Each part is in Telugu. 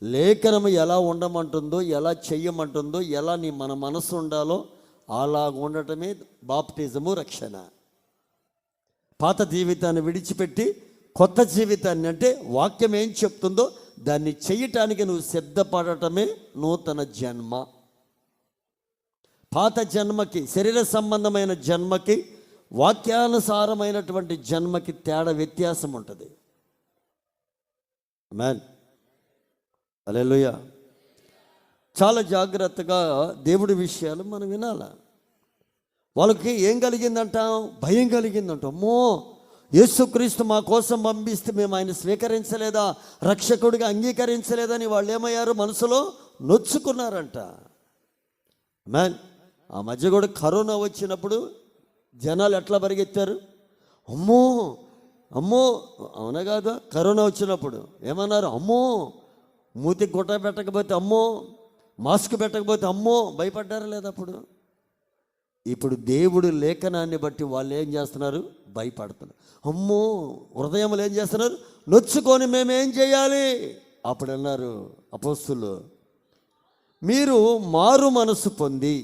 లేఖనము ఎలా ఉండమంటుందో, ఎలా చెయ్యమంటుందో, ఎలా మన మనసు ఉండాలో అలా ఉండటమే బాప్టిజము, రక్షణ. పాత జీవితాన్ని విడిచిపెట్టి కొత్త జీవితాన్ని, అంటే వాక్యం ఏం చెప్తుందో దాన్ని చెయ్యటానికి నువ్వు సిద్ధపడటమే నూతన జన్మ. పాత జన్మకి, శరీర సంబంధమైన జన్మకి, వాక్యానుసారమైనటువంటి జన్మకి తేడా, వ్యత్యాసం ఉంటుంది. ఆమేన్, హల్లెలూయా. చాలా జాగ్రత్తగా దేవుడి విషయాలు మనం వినాలి. వాళ్ళకి ఏం కలిగిందంటాం? భయం కలిగిందంటాం. అమ్మో, యేసుక్రీస్తు మా కోసం పంపిస్తే మేము ఆయన స్వీకరించలేదా, రక్షకుడిగా అంగీకరించలేదని వాళ్ళు ఏమయ్యారు? మనసులో నొచ్చుకున్నారంట. ఆమేన్. ఆ మధ్య కూడా కరోనా వచ్చినప్పుడు జనాలు ఎట్లా పరిగెత్తారు? అమ్మో అమ్మో, అవునా కాదా? కరోనా వచ్చినప్పుడు ఏమన్నారు? అమ్మో, మూతికి గుట్ట పెట్టకపోతే అమ్మో, మాస్క్ పెట్టకపోతే అమ్మో, భయపడ్డారా లేదా? అప్పుడు ఇప్పుడు దేవుడు లేఖనాన్ని బట్టి వాళ్ళు ఏం చేస్తున్నారు? భయపడుతున్నారు. అమ్మో, హృదయంలో ఏం చేస్తున్నారు? నొచ్చుకొని మేమేం చేయాలి? అప్పుడు అన్నారు అపోస్తులు, మీరు మారు మనసు పొంది.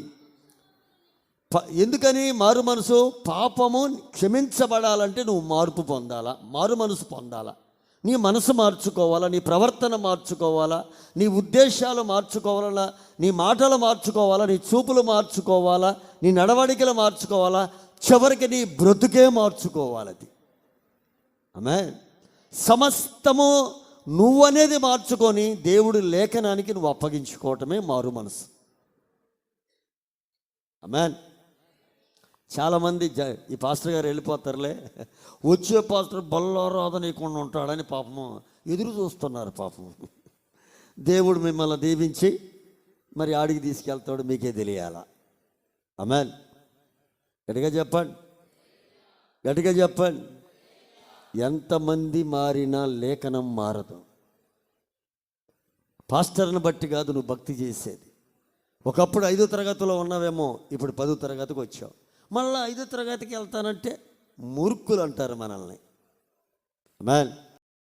ఎందుకని మారు మనసు? పాపము క్షమించబడాలంటే నువ్వు మార్పు పొందాలా, మారు మనసు పొందాలా. నీ మనసు మార్చుకోవాలా, నీ ప్రవర్తన మార్చుకోవాలా, నీ ఉద్దేశాలు మార్చుకోవాలా, నీ మాటలు మార్చుకోవాలా, నీ చూపులు మార్చుకోవాలా, నీ నడవడికలు మార్చుకోవాలా, చివరికి నీ బ్రతుకే మార్చుకోవాలది. ఆమేన్. సమస్తము నువ్వనేది మార్చుకొని దేవుడి లేఖనానికి నువ్వు అప్పగించుకోవటమే మారు మనసు. ఆమేన్. చాలామంది ఈ పాస్టర్ గారు వెళ్ళిపోతారులే, వచ్చే పాస్టర్ బల్లారాధనీయకుండా ఉంటాడని పాపము ఎదురు చూస్తున్నారు. పాపం దేవుడు మిమ్మల్ని దీవించి మరి ఆడికి తీసుకెళ్తాడు, మీకే తెలియాలా. ఆమేన్. గట్టిగా చెప్పండి, గట్టిగా చెప్పండి. ఎంతమంది మారినా లేఖనం మారదు. పాస్టర్ని బట్టి కాదు నువ్వు భక్తి చేసేది. ఒకప్పుడు 5వ తరగతిలో ఉన్నావేమో, ఇప్పుడు 10వ తరగతికి వచ్చావు. మళ్ళీ 5వ తరగతికి వెళ్తానంటే మూర్ఖులు అంటారు మనల్ని. ఆమేన్.